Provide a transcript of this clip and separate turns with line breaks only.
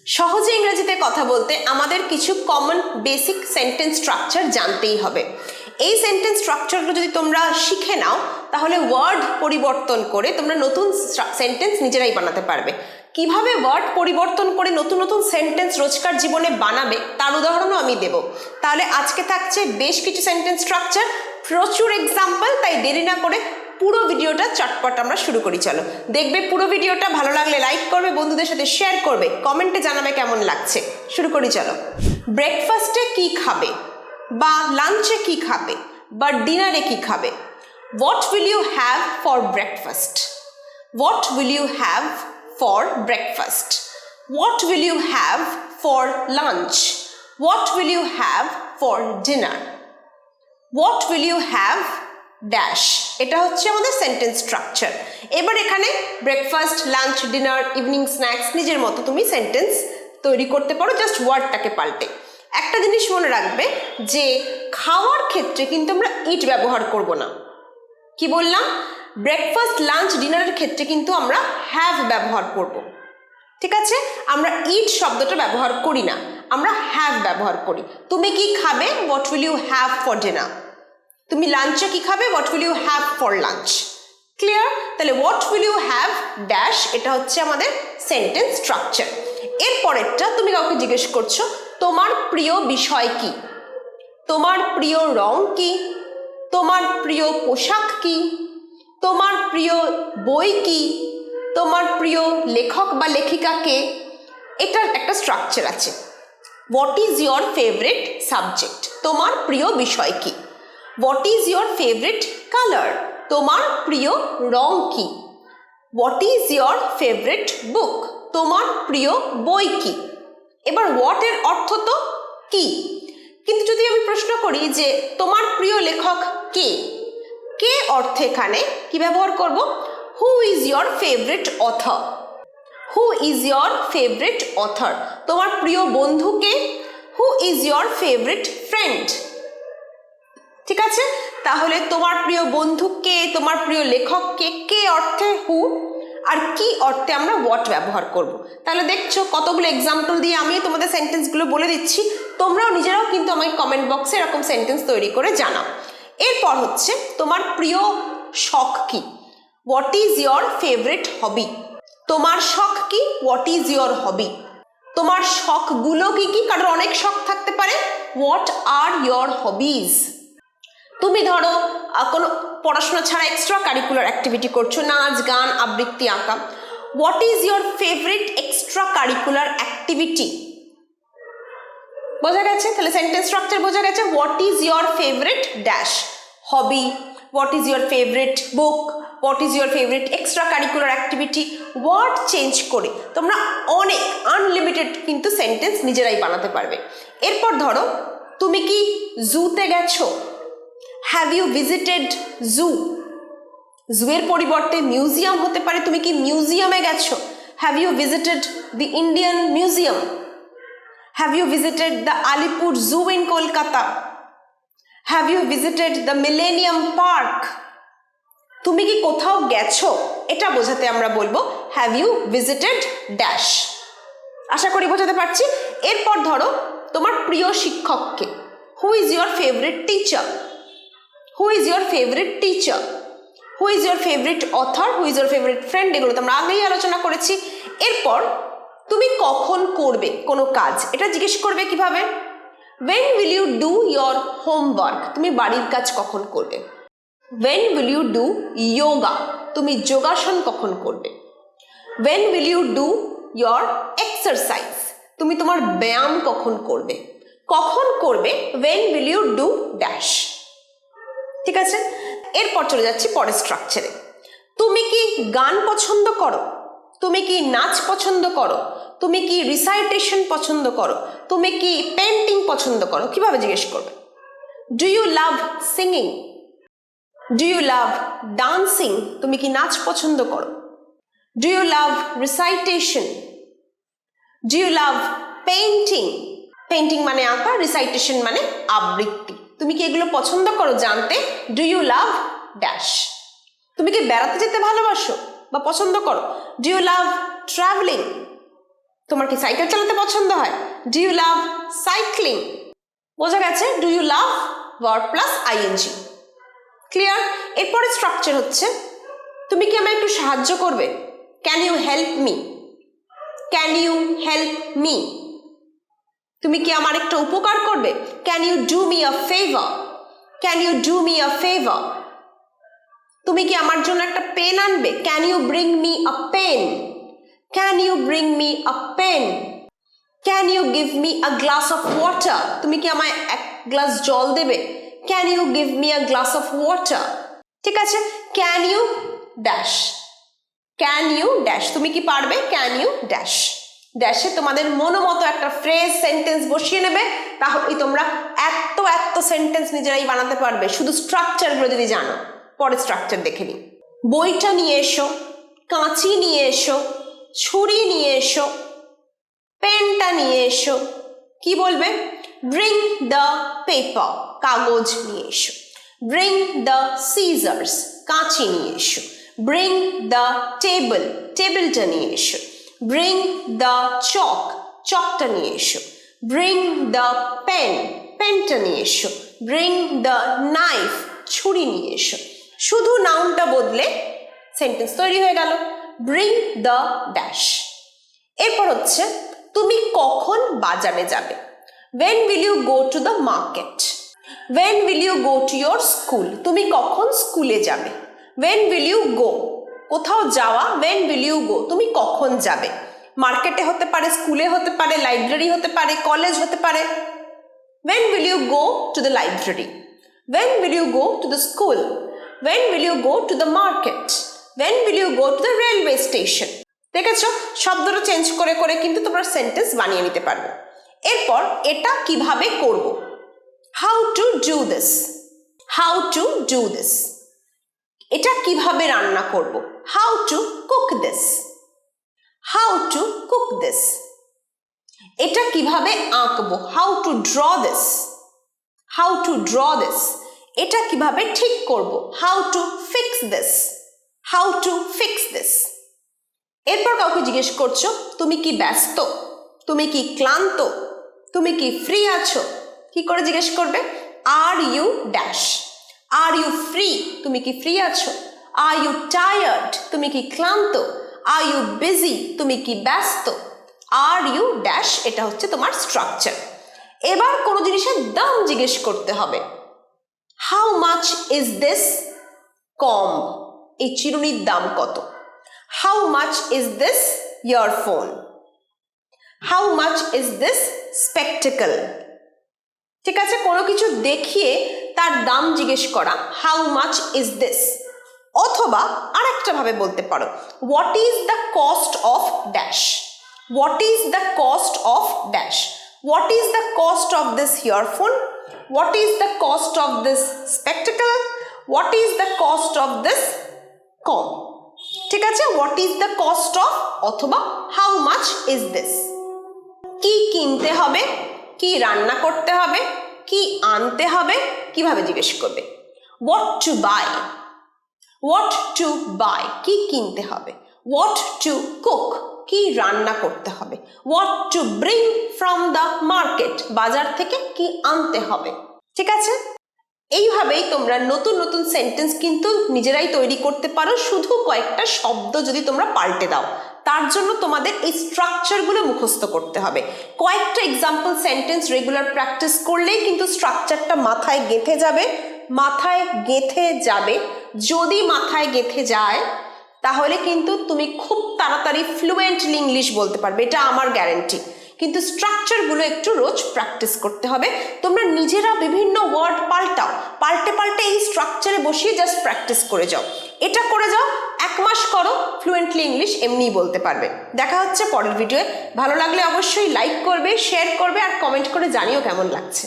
সহজে ইংরেজিতে কথা বলতে আমাদের কিছু কমন বেসিক সেন্টেন্স স্ট্রাকচার জানতেই হবে। এই সেন্টেন্স স্ট্রাকচারগুলো যদি তোমরা শিখে নাও তাহলে ওয়ার্ড পরিবর্তন করে তোমরা নতুন সেন্টেন্স নিজেরাই বানাতে পারবে। কিভাবে ওয়ার্ড পরিবর্তন করে নতুন নতুন সেন্টেন্স রোজকার জীবনে বানাবে তার উদাহরণও আমি দেব। তাহলে আজকে থাকছে বেশ কিছু সেন্টেন্স স্ট্রাকচার, প্রচুর এক্সাম্পল, তাই দেরি না করে পুরো ভিডিওটা চটপট আমরা শুরু করি। চলো দেখবে পুরো ভিডিওটা, ভালো লাগলে লাইক করবে, বন্ধুদের সাথে শেয়ার করবে, কমেন্টে জানাবে কেমন লাগছে। শুরু করি চলো। ব্রেকফাস্টে কি খাবে বা লাঞ্চে কি খাবে বা ডিনারে কি খাবে? What will you have for breakfast? What will you have for breakfast? What will you have for lunch? What will you have for dinner? What will you have dash. এটা হচ্ছে আমাদের সেন্টেন্স স্ট্রাকচার। এবার এখানে breakfast, lunch, dinner, evening snacks নিজের মতো তুমি sentence তৈরি করতে পারো, জাস্ট ওয়ার্ডটাকে পাল্টে। একটা জিনিস মনে রাখবে যে খাওয়ার ক্ষেত্রে কিন্তু আমরা ইট ব্যবহার করব না। কি বললাম? ব্রেকফাস্ট, লাঞ্চ, ডিনারের ক্ষেত্রে কিন্তু আমরা হ্যাভ ব্যবহার করব। ঠিক আছে? আমরা ইট শব্দটা ব্যবহার করি না, আমরা হ্যাভ ব্যবহার করি। তুমি কি খাবে? What will you have for dinner? তুমি লাঞ্চে কি খাবে? What will you have for lunch? Clear? তাহলে what will you have dash, এটা হচ্ছে আমাদের সেন্টেন্স স্ট্রাকচার। এরপরেরটা, তুমি কাউকে জিজ্ঞেস করছো তোমার প্রিয় বিষয় কি, তোমার প্রিয় রং কি, তোমার প্রিয় পোশাক কি, তোমার প্রিয় বই কি, তোমার প্রিয় লেখক বা লেখিকা কে। এটার একটা স্ট্রাকচার আছে। What is your favourite subject? তোমার প্রিয় বিষয় কি। What is your favourite colour? তোমার প্রিয় রং কি। হোয়াট ইজ ইয়োর ফেভারিট বুক? তোমার প্রিয় বই কি। এবার হোয়াট এর অর্থ তো কি, কিন্তু যদি আমি প্রশ্ন করি যে তোমার প্রিয় লেখক কে, কে অর্থে এখানে কি ব্যবহার করব? Who is your favourite author? Who is your favourite author? তোমার প্রিয় বন্ধু কে? Who is your favourite friend? ঠিক আছে? তাহলে তোমার প্রিয় বন্ধু কে, তোমার প্রিয় লেখক কে, কে অর্থে হু, আর কি অর্থে আমরা হোয়াট ব্যবহার করব। তাহলে দেখছো কতগুলো এক্সাম্পল দিয়ে আমি তোমাদের সেন্টেন্সগুলো বলে দিচ্ছি, তোমরাও নিজেরাও কিন্তু আমাকে কমেন্ট বক্সে এরকম সেন্টেন্স তৈরি করে জানাও। এরপর হচ্ছে তোমার প্রিয় শখ কি? What is your favourite hobby? তোমার শখ কি? What is your hobby? তোমার শখগুলো কি কি? কারণ অনেক শখ থাকতে পারে। What are your hobbies? তুমি ধরো কোনো পড়াশোনা ছাড়া এক্সট্রা কারিকুলার অ্যাক্টিভিটি করছো, নাচ, গান, আবৃত্তি, আঁকা। What is your favourite extra curricular activity? বোঝা গেছে? তাহলে সেন্টেন্স স্ট্রাকচার বোঝা গেছে। What is your favourite dash hobby, what is your favourite book, what is your favourite extra curricular activity. Word change করে তোমরা অনেক আনলিমিটেড কিন্তু সেন্টেন্স নিজেরাই বানাতে পারবে। এরপর ধরো তুমি কি জুতে গেছো? Have you visited zoo? জুয়ের পরিবর্তে মিউজিয়াম হতে পারে। তুমি কি মিউজিয়ামে গেছো? Have you visited the Indian museum? Have you visited the Alipore zoo in Kolkata? Have you visited the millennium park? তুমি কি কোথাও গেছো, এটা বোঝাতে আমরা বলবো হ্যাভ ইউ ভিজিটেড ড্যাশ। আশা করি বোঝাতে পারছি। এরপর ধরো তোমার প্রিয় শিক্ষককে। Who is your favourite teacher? Who is your favourite teacher? Who is your favourite author? Who is your favourite friend? এগুলো তো আমরা আগেই আলোচনা করেছি। এরপর তুমি কখন করবে কোনো কাজ, এটা জিজ্ঞেস করবে কিভাবে? when will you do your homework? তুমি বাড়ির কাজ কখন করবে? when will you do yoga? তুমি যোগাসন কখন করবে? when will you do your exercise? তুমি তোমার ব্যায়াম কখন করবে? কখন করবে when will you do dash? ঠিক আছে? এরপর চলে যাচ্ছি পরের স্ট্রাকচারে। তুমি কি গান পছন্দ করো? তুমি কি নাচ পছন্দ করো? তুমি কি রিসাইটেশন পছন্দ করো? তুমি কি পেন্টিং পছন্দ করো? কিভাবে জিজ্ঞেস করবে? Do you love singing? Do you love dancing? তুমি কি নাচ পছন্দ করো? Do you love recitation? Do you love painting? Painting মানে আঁকা, রিসাইটেশন মানে আবৃত্তি। তুমি কি এগুলো পছন্দ করো জানতে? Do you love dash. তুমি কি বেড়াতে যেতে ভালোবাসো বা পছন্দ করো? Do you love travelling? তোমার কি সাইকেল চালাতে পছন্দ হয়? Do you love cycling? বোঝা গেছে, do you love verb plus ING. Clear? এরপরে স্ট্রাকচার হচ্ছে তুমি কি আমায় একটু সাহায্য করবে? Can you help me? Can you help me? তুমি কি আমার একটা উপকার করবে? Can you do me a favour? Can you do me a favour? তুমি কি আমার জন্য একটা পেন আনবে? Can you bring me a pen? Can you bring me a pen? Can you give me a glass of water? তুমি কি আমায় এক গ্লাস জল দেবে? Can you give me a glass of water? ঠিক আছে, can you dash, can you dash, তুমি কি পারবে? Can you dash. ড্যাশে তোমাদের মনোমতো একটা ফ্রেজ সেন্টেন্স বসিয়ে নেবে, তাহলেই তোমরা এত সেন্টেন্স নিজেরাই বানাতে পারবে, শুধু স্ট্রাকচারগুলো যদি জানো। পরে স্ট্রাকচার দেখে নিই। বইটা নিয়ে এসো, কাঁচি নিয়ে এসো, ছুরি নিয়ে এসো, পেনটা নিয়ে এসো। কি বলবে? ব্রিং দ্য পেপার, কাগজ নিয়ে এসো। ব্রিং দ্য সিজার্স, কাঁচি নিয়ে এসো। ব্রিং দ্য টেবিল, টেবিলটা নিয়ে এসো। ব্রিং দ্য চক, চকটা নিয়ে এসো। ব্রিং দ্য পেন, পেনটা নিয়ে এসো। ব্রিং দ্য নাইফ, ছুরি নিয়ে এসো। শুধু নাউনটা বদলে সেন্টেন্স তৈরি হয়ে গেল, ব্রিং দ্য ড্যাশ। এরপর হচ্ছে তুমি কখন বাজারে যাবে? when will you go to the market? when will you go to your school? তুমি কখন স্কুলে যাবে? when will you go, কোথাও যাওয়া, when will you go, তুমি কখন যাবে? মার্কেটে হতে পারে, স্কুলে হতে পারে, লাইব্রেরি হতে পারে, কলেজ হতে পারে। when will you go to the library? when will you go to the school? when will you go to the market? when will you go to the railway station? দেখেছো, শব্দটা change করে করে কিন্তু তোমরা sentence বানিয়ে নিতে পারবে। এরপর এটা কিভাবে করব? How to do this, how to do this. এটা কিভাবে রান্না করব? How to cook this, how to cook this. এটা কিভাবে আঁকবো? How to draw this, how to draw this. এটা কিভাবে ঠিক করব? How to fix this, how to fix this. এরপর কাউকে জিজ্ঞেস করছো তুমি কি ব্যস্ত, তুমি কি ক্লান্ত, তুমি কি ফ্রি আছো? কি করে জিজ্ঞেস করবে? Are you dash, are you free, তুমি কি ফ্রি আছো? আর ইউ টায়ার্ড, তুমি কি ক্লান্ত? আর ইউ বিজি, তুমি কি ব্যস্ত? আর ইউ ড্যাশ, এটা হচ্ছে তোমার স্ট্রাকচার। এবার কোনো জিনিসের দাম জিজ্ঞেস করতে হবে। হাউ মাচ ইজ দিস কম্ব, এই চিরুনির দাম কত? How much is this earphone? How much is this spectacle? ঠিক আছে, কোনো কিছু দেখিয়ে তার দাম জিজ্ঞেস করা, how much is this? অথবা আরেকটা ভাবে বলতে পারো, what is the cost of dash? What is the cost of dash? What is the cost of this earphone? What is the cost of this spectacle? What is the cost of this comb? ঠিক আছে, what is the cost of অথবা how much is this. কি কিনতে হবে, কি রান্না করতে হবে, কি আনতে হবে, কিভাবে জিজ্ঞেস করবে? What to buy, what to buy, কি কিনতে হবে। হোয়াট টু কুক, কি রান্না করতে হবে। What to bring from the market, বাজার থেকে কি আনতে হবে। ঠিক আছে, এইভাবেই তোমরা নতুন নতুন সেন্টেন্স কিন্তু নিজেরাই তৈরি করতে পারো, শুধু কয়েকটা শব্দ যদি তোমরা পাল্টে দাও। তার জন্য তোমাদের এই স্ট্রাকচারগুলো মুখস্থ করতে হবে। কয়েকটা এক্সাম্পল সেন্টেন্স রেগুলার প্র্যাকটিস করলেই কিন্তু স্ট্রাকচারটা মাথায় গেঁথে যাবে, মাথায় গেঁথে যাবে। যদি মাথায় গেঁথে যায় তাহলে কিন্তু তুমি খুব তাড়াতাড়ি ফ্লুয়েন্টলি ইংলিশ বলতে পারবে, এটা আমার গ্যারান্টি। কিন্তু স্ট্রাকচারগুলো একটু রোজ প্র্যাকটিস করতে হবে। তোমরা নিজেরা বিভিন্ন ওয়ার্ড পাল্টাও, পাল্টে পাল্টে এই স্ট্রাকচারে বসিয়ে জাস্ট প্র্যাকটিস করে যাও। এটা করে যাও, 1 মাস করো, ফ্লুয়েন্টলি ইংলিশ এমনিই বলতে পারবে। দেখা হচ্ছে পরের ভিডিওয়ে। ভালো লাগলে অবশ্যই লাইক করবে, শেয়ার করবে আর কমেন্ট করে জানিও কেমন লাগছে।